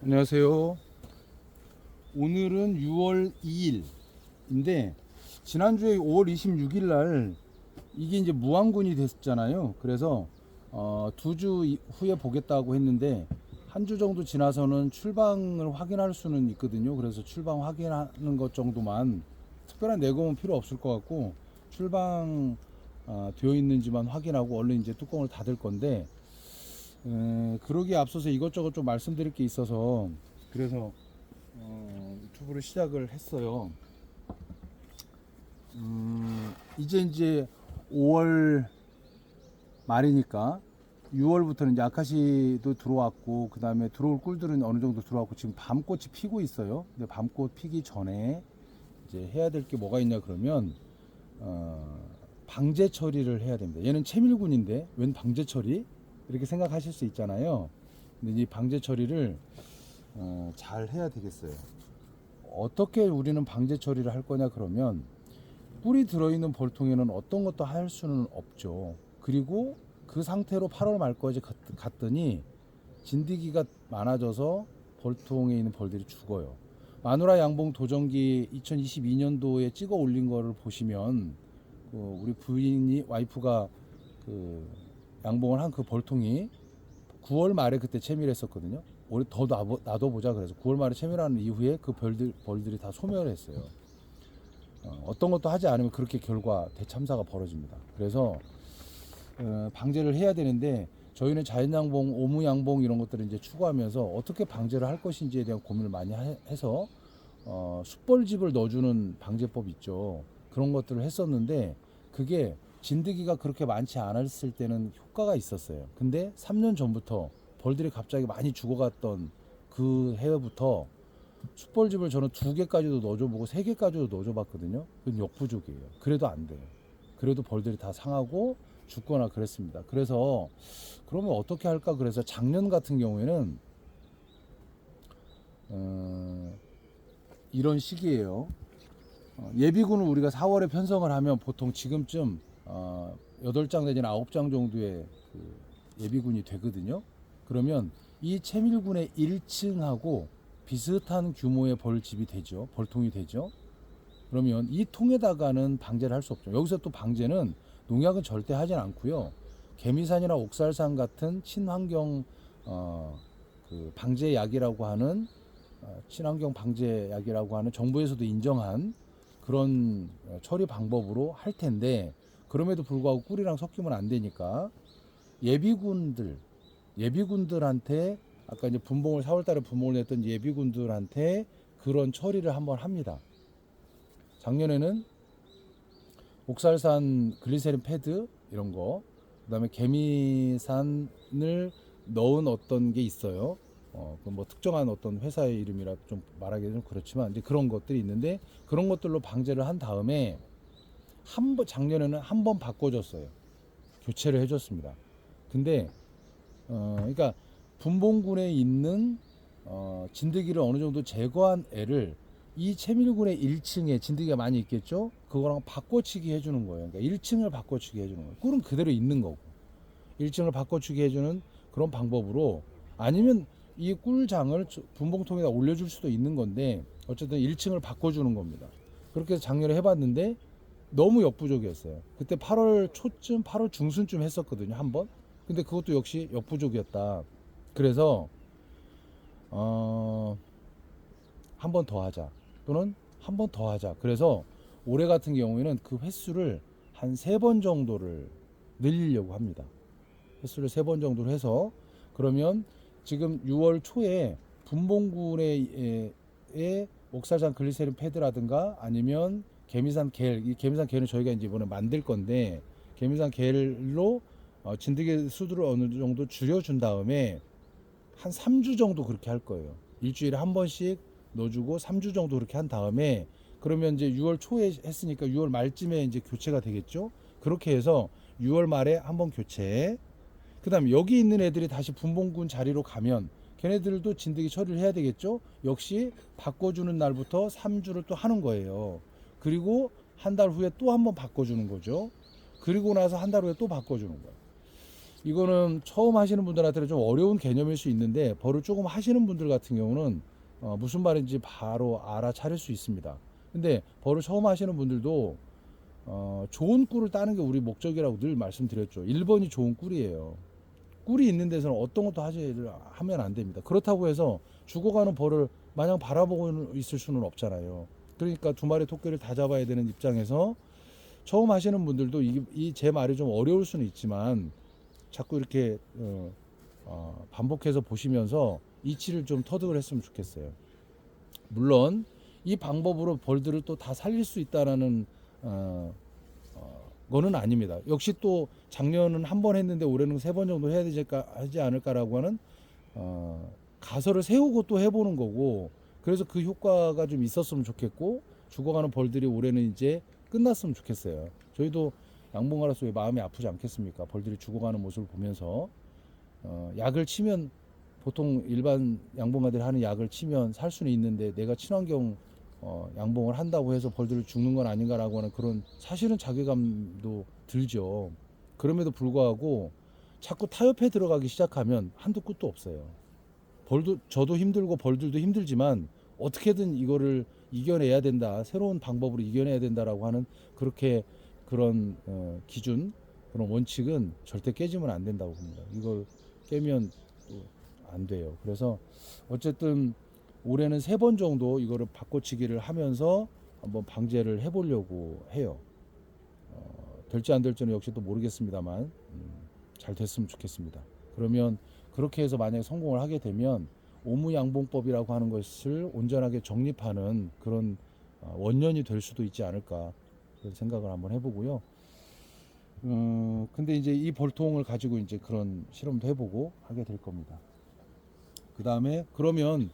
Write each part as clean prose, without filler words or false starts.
안녕하세요. 오늘은 6월 2일인데 지난주에 5월 26일 날 이게 이제 무안군이 됐잖아요. 그래서 2주 후에 보겠다고 했는데 한 주 정도 지나서는 출방을 확인할 수는 있거든요. 그래서 출방 확인하는 것 정도만, 특별한 내공은 필요 없을 것 같고 출방 되어 있는지만 확인하고 얼른 이제 뚜껑을 닫을 건데, 그러기에 앞서서 이것저것 좀 말씀드릴 게 있어서 그래서 유튜브를 시작을 했어요. 이제 5월 말이니까 6월부터는 이제 아카시도 들어왔고, 그 다음에 들어올 꿀들은 어느 정도 들어왔고, 지금 밤꽃이 피고 있어요. 근데 밤꽃 피기 전에 이제 해야 될 게 뭐가 있냐 그러면 방제 처리를 해야 됩니다. 얘는 채밀군인데 웬 방제 처리? 이렇게 생각하실 수 있잖아요. 근데 이 방제 처리를 잘 해야 되겠어요. 어떻게 우리는 방제 처리를 할 거냐 그러면, 꿀이 들어있는 벌통에는 어떤 것도 할 수는 없죠. 그리고 그 상태로 8월 말까지 갔더니 진드기가 많아져서 벌통에 있는 벌들이 죽어요. 마누라 양봉 도전기 2022년도에 찍어 올린 거를 보시면 우리 부인이, 와이프가 그 양봉을 한 그 벌통이 9월 말에 그때 채밀했었거든요. 올해 더 놔둬보자 그래서 9월 말에 채밀하는 이후에 그 벌들이 다 소멸했어요. 어떤 것도 하지 않으면 그렇게 결과 대참사가 벌어집니다. 그래서 방제를 해야 되는데, 저희는 자연양봉, 오무양봉 이런 것들을 이제 추구하면서 어떻게 방제를 할 것인지에 대한 고민을 많이 해서 숯벌집을 넣어주는 방제법 있죠. 그런 것들을 했었는데 그게 진드기가 그렇게 많지 않았을 때는 효과가 있었어요. 근데 3년 전부터 벌들이 갑자기 많이 죽어갔던 그 해부터 숯벌집을 저는 2개까지도 넣어줘보고 3개까지도 넣어줘봤거든요. 그건 역부족이에요. 그래도 안 돼요. 그래도 벌들이 다 상하고 죽거나 그랬습니다. 그래서 그러면 어떻게 할까? 그래서 작년 같은 경우에는 이런 시기예요. 예비군을 우리가 4월에 편성을 하면 보통 지금쯤 8장 내지는 9장 정도의 그 예비군이 되거든요. 그러면 이 채밀군의 1층하고 비슷한 규모의 벌집이 되죠. 벌통이 되죠. 그러면 이 통에다가는 방제를 할 수 없죠. 여기서 또 방제는 농약은 절대 하진 않고요. 개미산이나 옥살산 같은 친환경 그 방제약이라고 하는 친환경 방제약이라고 하는 정부에서도 인정한 그런 처리 방법으로 할 텐데, 그럼에도 불구하고 꿀이랑 섞이면 안 되니까 예비군들한테 아까 이제 분봉을 4월달에 분봉을 냈던 예비군들한테 그런 처리를 한번 합니다. 작년에는 옥살산 글리세린 패드 이런 거, 그다음에 개미산을 넣은 어떤 게 있어요. 그 뭐 특정한 어떤 회사의 이름이라 좀 말하기 좀 그렇지만 이제 그런 것들이 있는데, 그런 것들로 방제를 한 다음에 작년에는 한 번 바꿔줬어요. 교체를 해줬습니다. 근데 그러니까 분봉군에 있는 진드기를 어느 정도 제거한 애를 이 채밀군의 1층에 진드기가 많이 있겠죠. 그거랑 바꿔치기 해주는 거예요. 그러니까 1층을 바꿔치기 해주는 거예요. 꿀은 그대로 있는 거고 1층을 바꿔치기 해주는 그런 방법으로, 아니면 이 꿀장을 분봉통에다 올려줄 수도 있는 건데 어쨌든 1층을 바꿔주는 겁니다. 그렇게 해서 작년에 해봤는데 너무 역부족이었어요. 그때 8월 초쯤 8월 중순쯤 했었거든요, 한번. 근데 그것도 역시 역부족이었다. 그래서 한 번 더 하자, 또는 한 번 더 하자. 그래서 올해 같은 경우에는 그 횟수를 한 3번 정도를 늘리려고 합니다. 횟수를 3번 정도로 해서, 그러면 지금 6월 초에 분봉군의 옥살산 글리세린 패드라든가 아니면 개미산 겔, 이 개미산 겔은 저희가 이제 이번에 만들 건데, 개미산 겔로 진드기 수두를 어느 정도 줄여준 다음에 한 3주 정도 그렇게 할 거예요. 일주일에 한 번씩 넣어주고 3주 정도 그렇게 한 다음에, 그러면 이제 6월 초에 했으니까 6월 말쯤에 이제 교체가 되겠죠. 그렇게 해서 6월 말에 한 번 교체. 그 다음에 여기 있는 애들이 다시 분봉군 자리로 가면 걔네들도 진드기 처리를 해야 되겠죠. 역시 바꿔주는 날부터 3주를 또 하는 거예요. 그리고 한 달 후에 또 한 번 바꿔주는 거죠. 그리고 나서 한 달 후에 또 바꿔주는 거예요. 이거는 처음 하시는 분들한테는 좀 어려운 개념일 수 있는데 벌을 조금 하시는 분들 같은 경우는 무슨 말인지 바로 알아차릴 수 있습니다. 근데 벌을 처음 하시는 분들도 좋은 꿀을 따는 게 우리 목적이라고 늘 말씀드렸죠. 1번이 좋은 꿀이에요. 꿀이 있는 데서는 어떤 것도 하면 안 됩니다. 그렇다고 해서 죽어가는 벌을 마냥 바라보고 있을 수는 없잖아요. 그러니까 두 마리 토끼를 다 잡아야 되는 입장에서 처음 하시는 분들도 이 제 말이 좀 어려울 수는 있지만 자꾸 이렇게 반복해서 보시면서 이치를 좀 터득을 했으면 좋겠어요. 물론 이 방법으로 벌들을 또 다 살릴 수 있다라는 거는 아닙니다. 역시 또 작년은 한 번 했는데 올해는 3번 정도 해야 하지 않을까라고 하는 가설을 세우고 또 해보는 거고, 그래서 그 효과가 좀 있었으면 좋겠고 죽어가는 벌들이 올해는 이제 끝났으면 좋겠어요. 저희도 양봉가로서 마음이 아프지 않겠습니까? 벌들이 죽어가는 모습을 보면서 약을 치면 보통 일반 양봉가들이 하는 약을 치면 살 수는 있는데 내가 친환경 양봉을 한다고 해서 벌들이 죽는 건 아닌가라고 하는 그런 사실은 자괴감도 들죠. 그럼에도 불구하고 자꾸 타협해 들어가기 시작하면 한도 끝도 없어요. 저도 힘들고 벌들도 힘들지만 어떻게든 이거를 이겨내야 된다, 새로운 방법으로 이겨내야 된다라고 하는 그런 기준, 그런 원칙은 절대 깨지면 안 된다고 봅니다. 이걸 깨면 안 돼요. 그래서 어쨌든 올해는 3번 정도 이거를 바꿔치기를 하면서 한번 방제를 해보려고 해요. 될지 안 될지는 역시 또 모르겠습니다만 잘 됐으면 좋겠습니다. 그러면 그렇게 해서 만약에 성공을 하게 되면 오무양봉법이라고 하는 것을 온전하게 정립하는 그런 원년이 될 수도 있지 않을까, 그런 생각을 한번 해보고요. 근데 이제 이 벌통을 가지고 이제 그런 실험도 해보고 하게 될 겁니다. 그 다음에 그러면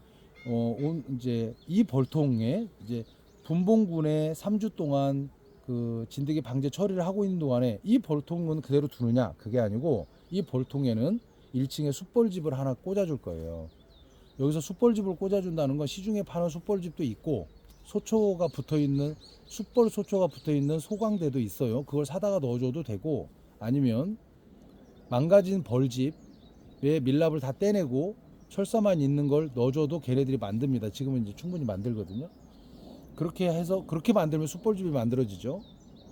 이제 이 벌통에 이제 분봉군에 3주 동안 그 진드기 방제 처리를 하고 있는 동안에 이 벌통은 그대로 두느냐, 그게 아니고 이 벌통에는 1층에 숯벌집을 하나 꽂아줄 거예요. 여기서 숯벌집을 꽂아준다는 건 시중에 파는 숯벌집도 있고 소초가 붙어있는 숯벌 소초가 붙어있는 소광대도 있어요. 그걸 사다가 넣어줘도 되고, 아니면 망가진 벌집에 밀랍을 다 떼내고 철사만 있는 걸 넣어줘도 걔네들이 만듭니다. 지금은 이제 충분히 만들거든요. 그렇게 해서 그렇게 만들면 숯벌집이 만들어지죠.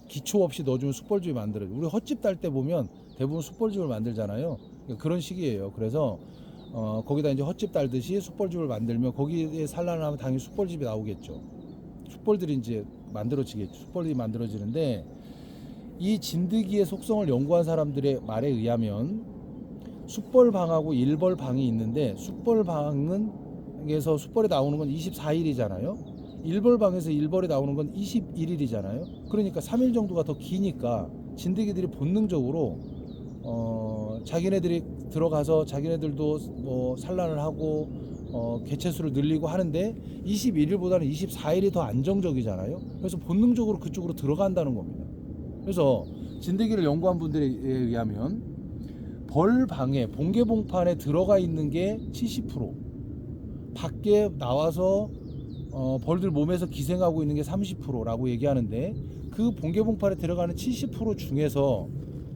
기초 없이 넣어주면 숯벌집이 만들어져요. 우리 헛집 딸 때 보면 대부분 숯벌집을 만들잖아요. 그런 식이에요. 그래서 거기다 이제 헛집 달듯이 숯벌집을 만들면 거기에 산란을 하면 당연히 숯벌집이 나오겠죠. 숯벌들이 이제 만들어지겠죠. 숯벌이 만들어지는데 이 진드기의 속성을 연구한 사람들의 말에 의하면 숯벌방하고 일벌방이 있는데 숯벌방에서 숯벌이 나오는 건 24일이잖아요. 일벌방에서 일벌이 나오는 건 21일이잖아요. 그러니까 3일 정도가 더 기니까 진드기들이 본능적으로 자기네들이 들어가서 자기네들도 뭐 산란을 하고 개체수를 늘리고 하는데 21일보다는 24일이 더 안정적이잖아요. 그래서 본능적으로 그쪽으로 들어간다는 겁니다. 그래서 진드기를 연구한 분들에 의하면 벌방에 봉개봉판에 들어가 있는 게 70%, 밖에 나와서 벌들 몸에서 기생하고 있는 게 30%라고 얘기하는데, 그 봉개봉판에 들어가는 70% 중에서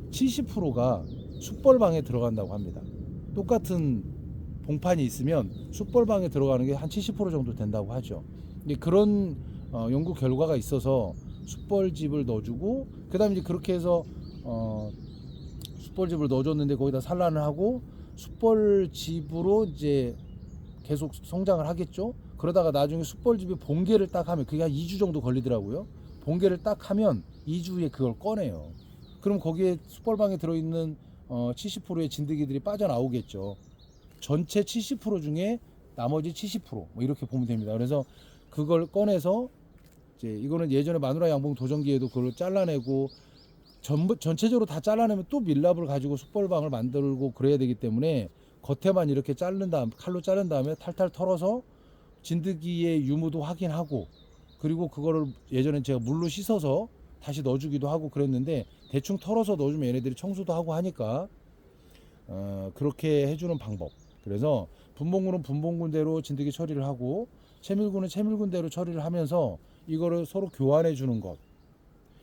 70%가 숯벌방에 들어간다고 합니다. 똑같은 봉판이 있으면 숯벌방에 들어가는 게 한 70% 정도 된다고 하죠. 그런 연구 결과가 있어서 숯벌집을 넣어주고, 그 다음에 이제 그렇게 해서 숯벌집을 넣어줬는데 거기다 산란을 하고 숯벌집으로 이제 계속 성장을 하겠죠. 그러다가 나중에 숯벌집이 봉개를 딱 하면, 그게 한 2주 정도 걸리더라고요. 봉개를 딱 하면 2주에 그걸 꺼내요. 그럼 거기에 숯벌방에 들어있는 70%의 진드기들이 빠져나오겠죠. 전체 70% 중에 나머지 70%뭐 이렇게 보면 됩니다. 그래서 그걸 꺼내서 이제 이거는 예전에 마누라 양봉 도전기에도 그걸 잘라내고 전체적으로 다 잘라내면 또 밀랍을 가지고 숯벌방을 만들고 그래야 되기 때문에 겉에만 이렇게 칼로 자른 다음에 탈탈 털어서 진드기의 유무도 확인하고, 그리고 그거를 예전에 제가 물로 씻어서 다시 넣어주기도 하고 그랬는데, 대충 털어서 넣어주면 얘네들이 청소도 하고 하니까 그렇게 해주는 방법. 그래서 분봉군은 분봉군대로 진드기 처리를 하고 채밀군은 채밀군대로 처리를 하면서 이거를 서로 교환해 주는 것,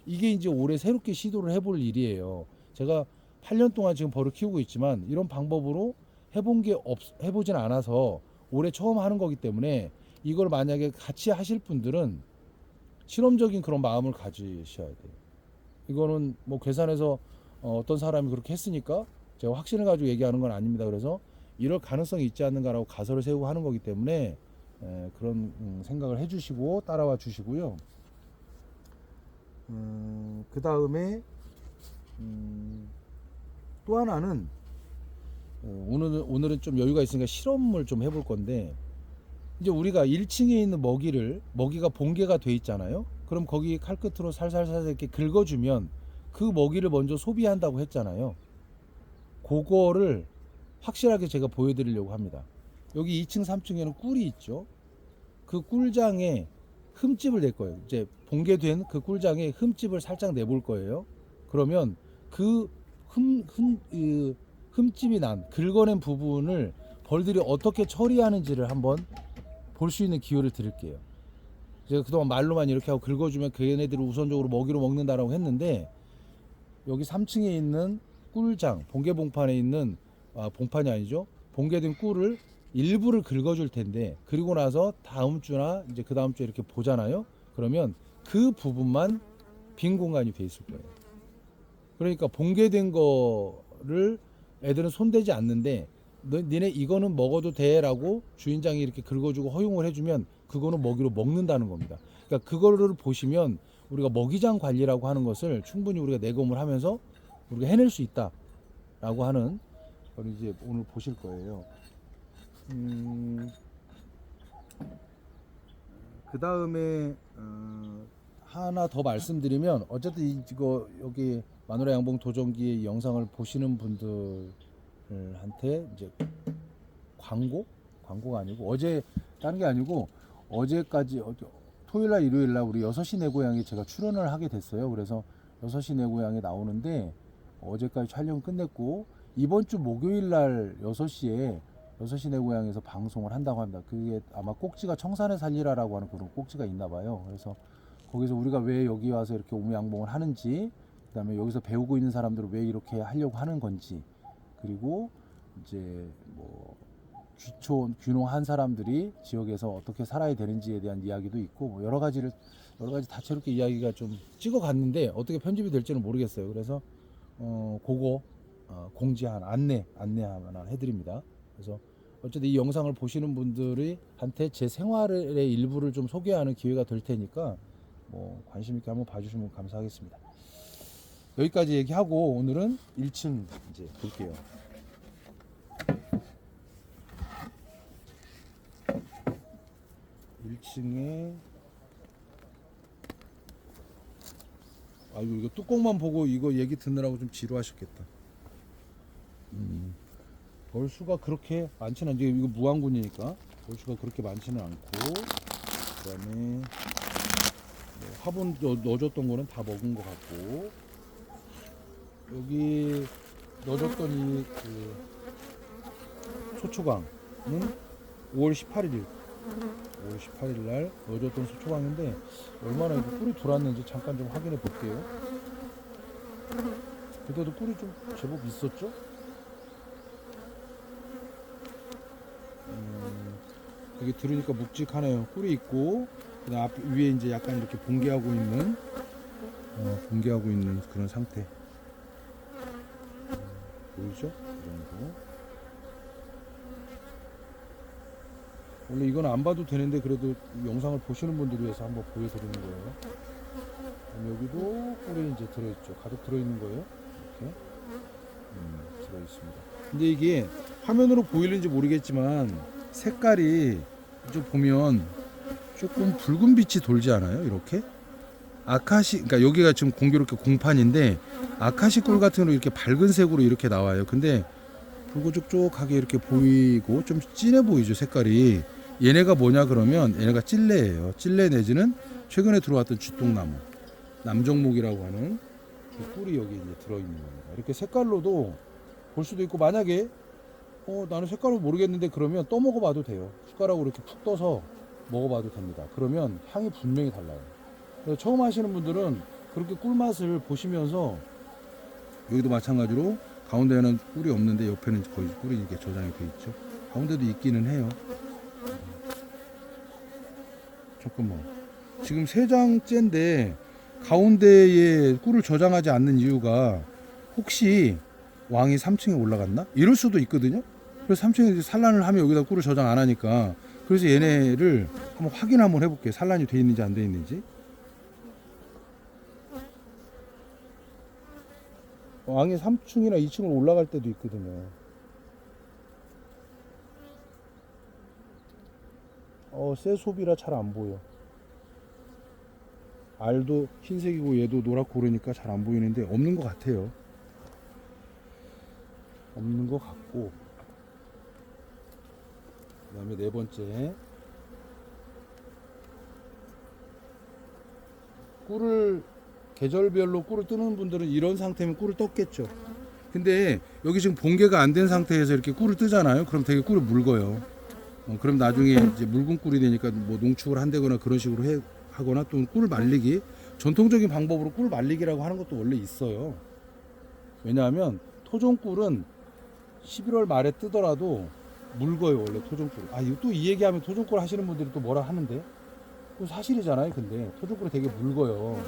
이게 이제 올해 새롭게 시도를 해볼 일이에요. 제가 8년 동안 지금 벌을 키우고 있지만 이런 방법으로 해보진 않아서 올해 처음 하는 거기 때문에 이걸 만약에 같이 하실 분들은 실험적인 그런 마음을 가지셔야 돼요. 이거는 뭐 계산해서 어떤 사람이 그렇게 했으니까 제가 확신을 가지고 얘기하는 건 아닙니다. 그래서 이럴 가능성이 있지 않는가라고 가설을 세우고 하는 거기 때문에 그런 생각을 해주시고 따라와 주시고요. 그 다음에 또 하나는 오늘은 좀 여유가 있으니까 실험을 좀 해볼 건데, 이제 우리가 1층에 있는 먹이가 봉개가 돼 있잖아요. 그럼 거기 칼끝으로 살살살 이렇게 긁어주면 그 먹이를 먼저 소비한다고 했잖아요. 그거를 확실하게 제가 보여드리려고 합니다. 여기 2층 3층에는 꿀이 있죠. 그 꿀장에 흠집을 낼 거예요. 이제 봉개된 그 꿀장에 흠집을 살짝 내볼 거예요. 그러면 그 흠집이 난 긁어낸 부분을 벌들이 어떻게 처리하는지를 한번 볼 수 있는 기회를 드릴게요. 제가 그동안 말로만 이렇게 하고 긁어주면 그 얘네들을 우선적으로 먹이로 먹는다라고 했는데, 여기 3층에 있는 꿀장, 봉개봉판에 있는 봉판이 아니죠. 봉개된 꿀을 일부를 긁어줄 텐데, 그리고 나서 다음 주나 이제 그 다음 주에 이렇게 보잖아요. 그러면 그 부분만 빈 공간이 돼 있을 거예요. 그러니까 봉개된 거를 애들은 손대지 않는데, 니네 이거는 먹어도 돼라고 주인장이 이렇게 긁어주고 허용을 해주면 그거는 먹이로 먹는다는 겁니다. 그러니까 그거를 보시면 우리가 먹이장 관리라고 하는 것을 충분히 우리가 내공을 하면서 우리가 해낼 수 있다라고 하는 걸 이제 오늘 보실 거예요. 그 다음에 하나 더 말씀드리면, 어쨌든 이거 여기 마누라 양봉 도전기의 영상을 보시는 분들한테 이제 광고가 아니고, 어제 다른 게 아니고 어제까지 토요일날 일요일날 우리 6시 내 고향에 제가 출연을 하게 됐어요. 그래서 6시 내 고향에 나오는데 어제까지 촬영 끝냈고, 이번 주 목요일날 6시 내 고향에서 방송을 한다고 합니다. 그게 아마 꼭지가 청산에 살리라라고 하는 그런 꼭지가 있나 봐요. 그래서 거기서 우리가 왜 여기 와서 이렇게 오무양봉을 하는지, 그 다음에 여기서 배우고 있는 사람들은 왜 이렇게 하려고 하는 건지, 그리고 이제 뭐 귀농한 사람들이 지역에서 어떻게 살아야 되는지에 대한 이야기도 있고, 뭐 여러 가지 다채롭게 이야기가 좀 찍어갔는데 어떻게 편집이 될지는 모르겠어요. 그래서 그거 공지한 안내 하나 해드립니다. 그래서 어쨌든 이 영상을 보시는 분들이 한테 제 생활의 일부를 좀 소개하는 기회가 될 테니까 뭐 관심 있게 한번 봐주시면 감사하겠습니다. 여기까지 얘기하고 오늘은 1층 이제 볼게요. 1층에 아이고, 이거 뚜껑만 보고 이거 얘기 듣느라고 좀 지루하셨겠다. 벌수가 그렇게 많지는 않죠. 이거 무항군이니까 벌수가 그렇게 많지는 않고, 그다음에 뭐 화분 넣어줬던 거는 다 먹은 것 같고, 여기 넣어줬던 이 소초광은 5월 18일 날 넣어줬던 소초광인데 얼마나 이거 꿀이 돌았는지 잠깐 좀 확인해 볼게요. 그때도 꿀이 좀 제법 있었죠? 여기 들으니까 묵직하네요. 꿀이 있고, 그다음 앞 위에 이제 약간 이렇게 봉개하고 있는 그런 상태. 보이죠? 이 정도. 원래 이건 안 봐도 되는데 그래도 영상을 보시는 분들 위해서 한번 보여드리는 거예요. 여기도 꿀이 이제 들어있죠. 가득 들어있는 거예요. 이렇게 들어있습니다. 근데 이게 화면으로 보이는지 모르겠지만 색깔이 좀 보면 조금 붉은 빛이 돌지 않아요? 이렇게 그러니까 여기가 지금 공교롭게 공판인데 아카시 꿀 같은 거 이렇게 밝은 색으로 이렇게 나와요. 근데 붉고족족하게 이렇게 보이고 좀 진해 보이죠, 색깔이. 얘네가 뭐냐 그러면 얘네가 찔레예요. 찔레 내지는 최근에 들어왔던 쥐똥나무, 남정목이라고 하는 그 꿀이 여기 이제 들어있는 겁니다. 이렇게 색깔로도 볼 수도 있고, 만약에 나는 색깔을 모르겠는데 그러면 떠 먹어봐도 돼요. 숟가락으로 이렇게 푹 떠서 먹어봐도 됩니다. 그러면 향이 분명히 달라요. 그래서 처음 하시는 분들은 그렇게 꿀맛을 보시면서, 여기도 마찬가지로 가운데는 꿀이 없는데 옆에는 거의 꿀이 이렇게 저장이 돼 있죠. 가운데도 있기는 해요. 잠깐만. 지금 3장째인데 가운데에 꿀을 저장하지 않는 이유가 혹시 왕이 3층에 올라갔나? 이럴 수도 있거든요. 그래서 3층에 산란을 하면 여기다 꿀을 저장 안 하니까, 그래서 얘네를 한번 확인 한번 해볼게요. 산란이 돼 있는지 안 돼 있는지. 왕이 3층이나 2층으로 올라갈 때도 있거든요. 새 소비라 잘 안 보여. 알도 흰색이고 얘도 노랗고 그러니까 잘 안 보이는데 없는 것 같아요. 없는 것 같고, 그 다음에 4번째, 꿀을 계절별로 꿀을 뜨는 분들은 이런 상태면 꿀을 떴겠죠. 근데 여기 지금 봉개가 안 된 상태에서 이렇게 꿀을 뜨잖아요. 그럼 되게 꿀을 묽어요. 그럼 나중에 이제 묽은 꿀이 되니까 뭐 농축을 한다거나 그런 식으로 하거나, 또 꿀 말리기, 전통적인 방법으로 꿀 말리기라고 하는 것도 원래 있어요. 왜냐하면 토종꿀은 11월 말에 뜨더라도 묽어요, 원래 토종꿀. 이거 또 이 얘기하면 토종꿀 하시는 분들이 또 뭐라 하는데, 그건 사실이잖아요. 근데 토종꿀이 되게 묽어요.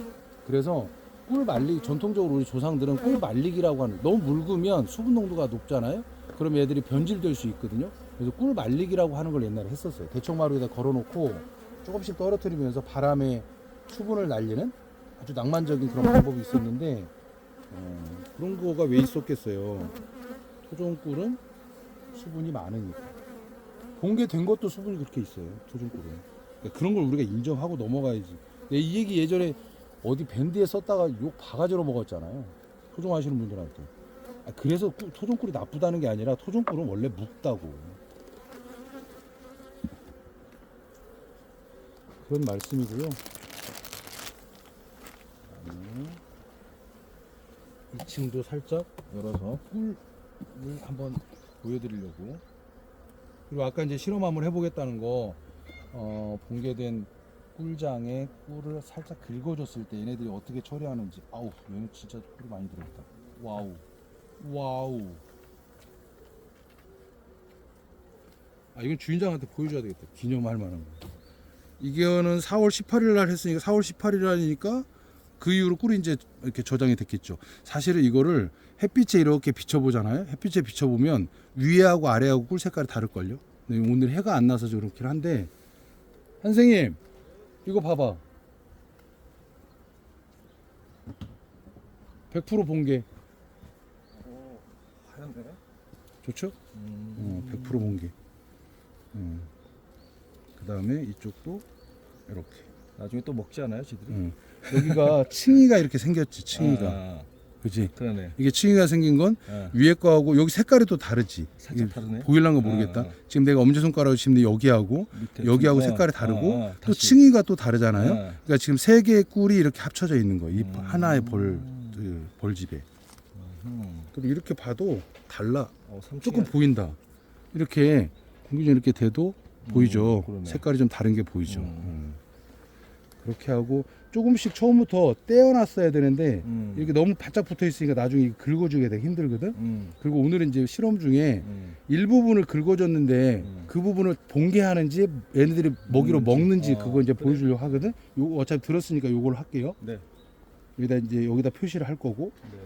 그래서 꿀 말리기, 전통적으로 우리 조상들은 꿀 말리기라고 하는, 너무 묽으면 수분 농도가 높잖아요. 그럼 얘들이 변질될 수 있거든요. 그래서 꿀 말리기라고 하는 걸 옛날에 했었어요. 대청마루에다 걸어놓고 조금씩 떨어뜨리면서 바람에 수분을 날리는 아주 낭만적인 그런 방법이 있었는데, 그런 거가 왜 있었겠어요. 토종꿀은 수분이 많으니까. 봉개된 것도 수분이 그렇게 있어요, 토종꿀은. 그러니까 그런 걸 우리가 인정하고 넘어가야지. 이 얘기 예전에 어디 밴드에 썼다가 욕 바가지로 먹었잖아요, 토종하시는 분들한테. 그래서 토종꿀이 나쁘다는 게 아니라 토종꿀은 원래 묵다고, 그런 말씀이고요. 2층도 살짝 열어서 꿀을 한번 보여드리려고. 그리고 아까 이제 실험 한번 해보겠다는 거, 봉개된 꿀장에 꿀을 살짝 긁어줬을 때 얘네들이 어떻게 처리하는지. 아우, 얘는 진짜 꿀이 많이 들어있다. 와우, 와우. 이건 주인장한테 보여줘야 되겠다, 기념할 만한 거. 이거는 4월 18일 날 했으니까 4월 18일 날이니까 그 이후로 꿀이 이제 이렇게 저장이 됐겠죠. 사실은 이거를 햇빛에 이렇게 비춰보잖아요. 햇빛에 비춰보면 위에하고 아래하고 꿀 색깔이 다를걸요. 오늘 해가 안 나서 그렇긴 한데, 선생님 이거 봐봐. 100% 봉개. 하얀데? 좋죠? 100% 봉개. 그 다음에 이쪽도 이렇게. 나중에 또 먹지 않아요, 지들이? 여기가 층이가 이렇게 생겼지, 층이가. 그지? 그러네. 이게 층이가 생긴 건 위에 거하고 여기 색깔이 또 다르지. 살짝 다르네. 보일란 거 모르겠다. 지금 내가 엄지손가락으로 짚는 여기하고 여기하고 색깔이 다르고 또 다시. 층이가 또 다르잖아요. 그러니까 지금 3개의 꿀이 이렇게 합쳐져 있는 거예요. 이 하나의 벌집에. 그리고 이렇게 봐도 달라. 조금 보인다. 이렇게 공기좀 이렇게 돼도 보이죠. 색깔이 좀 다른 게 보이죠. 그렇게 하고 조금씩 처음부터 떼어놨어야 되는데 이렇게 너무 바짝 붙어 있으니까 나중에 긁어주게 되게 힘들거든. 그리고 오늘은 이제 실험 중에 일부분을 긁어줬는데 그 부분을 봉개하는지 얘네들이 먹이로 먹는지 그거 이제 보여주려고 하거든. 요거 어차피 들었으니까 요걸 할게요. 네. 여기다 표시를 할 거고. 네.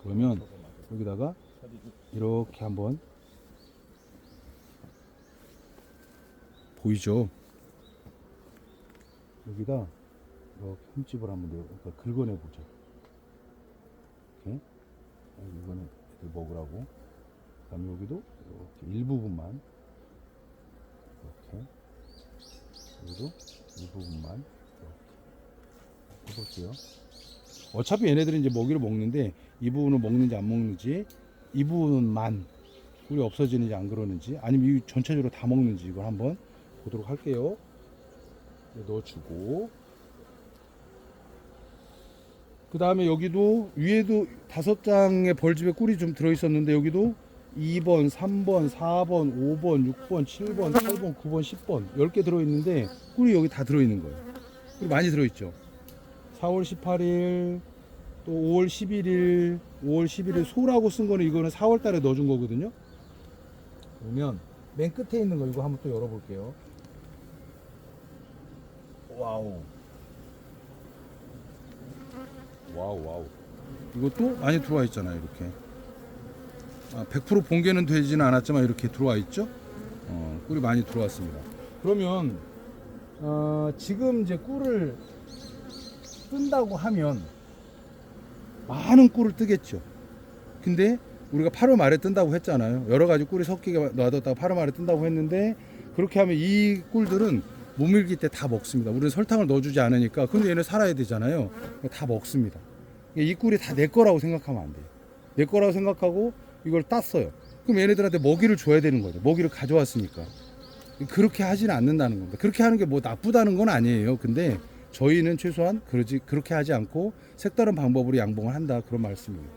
그러면 여기다가 이렇게 한번 보이죠? 여기다 이렇게 흠집을 한번 긁어내 보자. 이렇게. 이거는 애들 먹으라고. 그다음에 여기도 이렇게 일부분만 이렇게. 여기도 일부분만 이렇게 해볼게요. 어차피 얘네들은 이제 먹이를 먹는데 이 부분을 먹는지 안 먹는지, 이 부분만 꿀이 없어지는지 안 그러는지, 아니면 이 전체적으로 다 먹는지 이걸 한번 보도록 할게요. 넣어주고, 그 다음에 여기도 위에도 5장의 벌집에 꿀이 좀 들어있었는데 여기도 2번, 3번, 4번, 5번, 6번, 7번, 8번, 9번, 10번 10개 들어있는데 꿀이 여기 다 들어있는 거예요. 꿀이 많이 들어있죠. 4월 18일 또 5월 11일 소라고 쓴 거는 이거는 4월 달에 넣어준 거거든요. 보면 맨 끝에 있는 거 이거 한번 또 열어볼게요. 와우. 와우. 이것도 많이 들어와 있잖아요. 이렇게. 100% 봉개는 되지는 않았지만 이렇게 들어와 있죠. 꿀이 많이 들어왔습니다. 그러면 지금 이제 꿀을 뜬다고 하면 많은 꿀을 뜨겠죠. 근데 우리가 8월 말에 뜬다고 했잖아요. 여러 가지 꿀이 섞이게 놔뒀다가 8월 말에 뜬다고 했는데, 그렇게 하면 이 꿀들은 모밀기 때 다 먹습니다. 우리는 설탕을 넣어주지 않으니까. 근데 얘는 살아야 되잖아요. 다 먹습니다. 이 꿀이 다 내 거라고 생각하면 안 돼요. 내 거라고 생각하고 이걸 땄어요. 그럼 얘네들한테 먹이를 줘야 되는 거죠. 먹이를 가져왔으니까. 그렇게 하지는 않는다는 겁니다. 그렇게 하는 게 뭐 나쁘다는 건 아니에요. 근데 저희는 최소한 그렇게 하지 않고 색다른 방법으로 양봉을 한다, 그런 말씀입니다.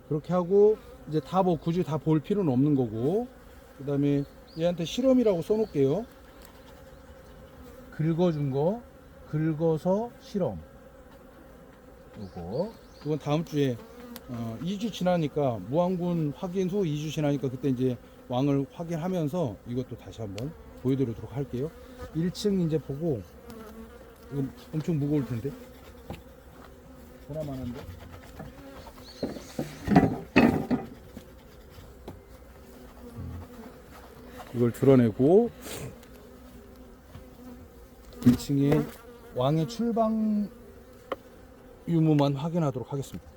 그렇게 하고 이제 다 뭐 굳이 다 볼 필요는 없는 거고, 그 다음에 얘한테 실험이라고 써놓을게요. 긁어준 거, 긁어서 실험. 이건 다음 주에 2주 지나니까, 무항군 확인 후 2주 지나니까 그때 이제 왕을 확인하면서 이것도 다시 한번 보여드리도록 할게요. 1층 이제 보고, 이거 엄청 무거울 텐데. 보나마한데. 이걸 드러내고 1층에 왕의 출방 유무만 확인하도록 하겠습니다.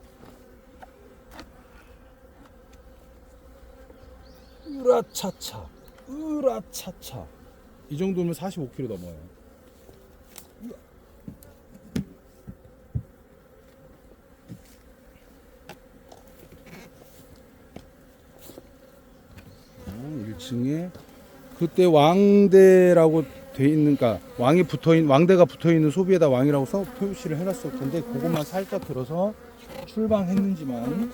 으라차차 이 정도면 45kg 넘어요. 어, 1층에 그때 왕대라고 돼 있는, 그러니까 왕대가 붙어 있는 소비에다 왕이라고 써 표시를 해놨을 텐데, 그것만 살짝 들어서 출방했는지만,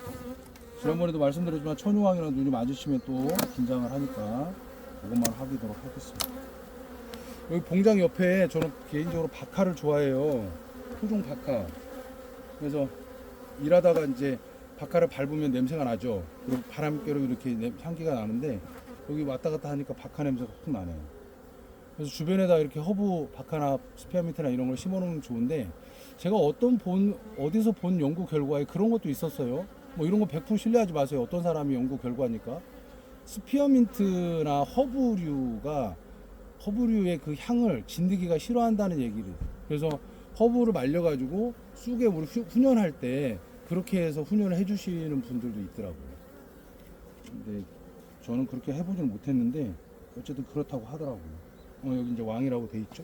지난번에도 말씀드렸지만 천유왕이랑 눈이 마주치면 또 긴장을 하니까 그것만 하도록 하겠습니다. 여기 봉장 옆에 저는 개인적으로 박하를 좋아해요. 토종 박하. 그래서 일하다가 이제 박하를 밟으면 냄새가 나죠. 그리고 바람결로 이렇게 향기가 나는데, 여기 왔다 갔다 하니까 박하 냄새가 푹 나네요. 그래서 주변에다 이렇게 허브 박하나 스피아미트나 이런 걸 심어 놓으면 좋은데, 제가 어디서 본 연구 결과에 그런 것도 있었어요. 뭐 이런 거 100% 신뢰하지 마세요. 어떤 사람이 연구 결과니까. 스피어민트나 허브류의 그 향을 진드기가 싫어한다는 얘기를. 그래서 허브를 말려가지고 쑥에 우리 훈연할 때 그렇게 해서 훈연을 해주시는 분들도 있더라고요. 근데 저는 그렇게 해보지는 못했는데 어쨌든 그렇다고 하더라고요. 여기 이제 왕이라고 돼 있죠.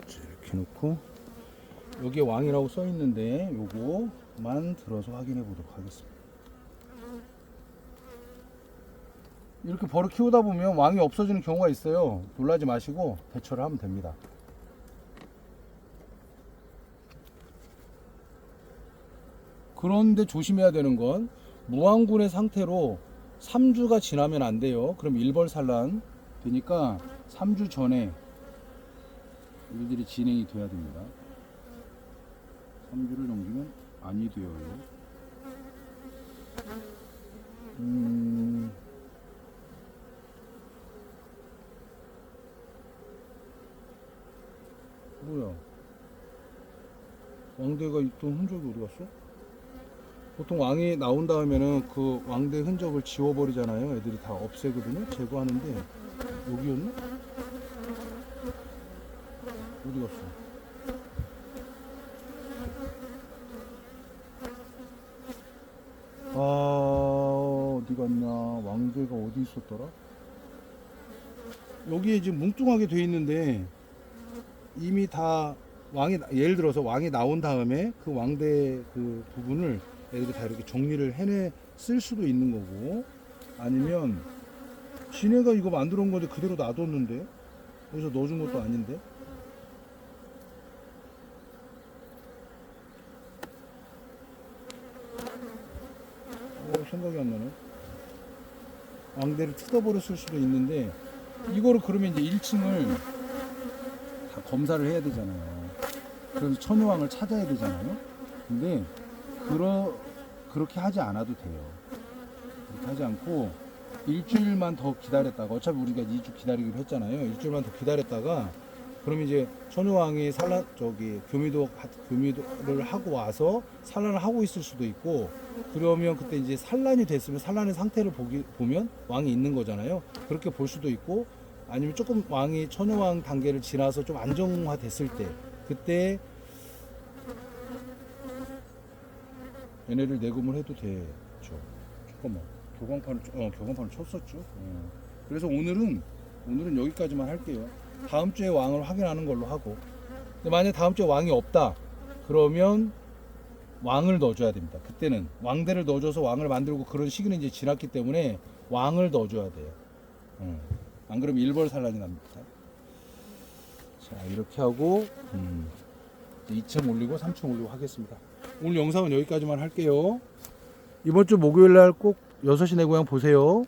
이렇게 놓고 여기에 왕이라고 써 있는데 요거만 들어서 확인해 보도록 하겠습니다. 이렇게 버릇 키우다 보면 왕이 없어지는 경우가 있어요. 놀라지 마시고 대처를 하면 됩니다. 그런데 조심해야 되는 건, 무왕군의 상태로 3주가 지나면 안 돼요. 그럼 일벌산란 되니까 3주 전에 일들이 진행이 돼야 됩니다. 3주를 넘기면 아니 돼요. 뭐야? 왕대가 있던 흔적이 어디 갔어? 보통 왕이 나온 다음에는 그 왕대 흔적을 지워버리잖아요. 애들이 다 없애거든요. 제거하는데 여기였나? 어디 갔어? 어디 갔냐? 왕대가 어디 있었더라? 여기에 지금 뭉뚱하게 돼 있는데, 이미 다 예를 들어서 왕이 나온 다음에 그 왕대 그 부분을 애들이 다 이렇게 정리를 쓸 수도 있는 거고, 아니면 지네가 이거 만들어 온 건데 그대로 놔뒀는데, 여기서 넣어준 것도 아닌데. 생각이 안 나네. 왕대를 뜯어버렸을 수도 있는데, 이거를 그러면 이제 1층을 다 검사를 해야 되잖아요. 그래서 천여왕을 찾아야 되잖아요. 근데 그렇게 하지 않아도 돼요. 그렇게 하지 않고 일주일만 더 기다렸다가, 어차피 우리가 2주 기다리기로 했잖아요. 일주일만 더 기다렸다가 그럼 이제 천여왕이 교미도를 하고 와서 산란을 하고 있을 수도 있고, 그러면 그때 이제 산란이 됐으면 산란의 상태를 보면 왕이 있는 거잖아요. 그렇게 볼 수도 있고, 아니면 조금 왕이 천여왕 단계를 지나서 좀 안정화됐을 때, 그때 얘네를 내금을 해도 되죠. 잠깐만, 교광판을 쳤었죠. 그래서 오늘은 여기까지만 할게요. 다음 주에 왕을 확인하는 걸로 하고, 근데 만약 다음 주에 왕이 없다 그러면 왕을 넣어줘야 됩니다. 그때는 왕대를 넣어줘서 왕을 만들고, 그런 시기는 이제 지났기 때문에 왕을 넣어줘야 돼요. 안 그러면 일벌산란이 납니다. 자, 이렇게 하고 2층 올리고 3층 올리고 하겠습니다. 오늘 영상은 여기까지만 할게요. 이번 주 목요일 날 꼭 6시 내 고향 보세요.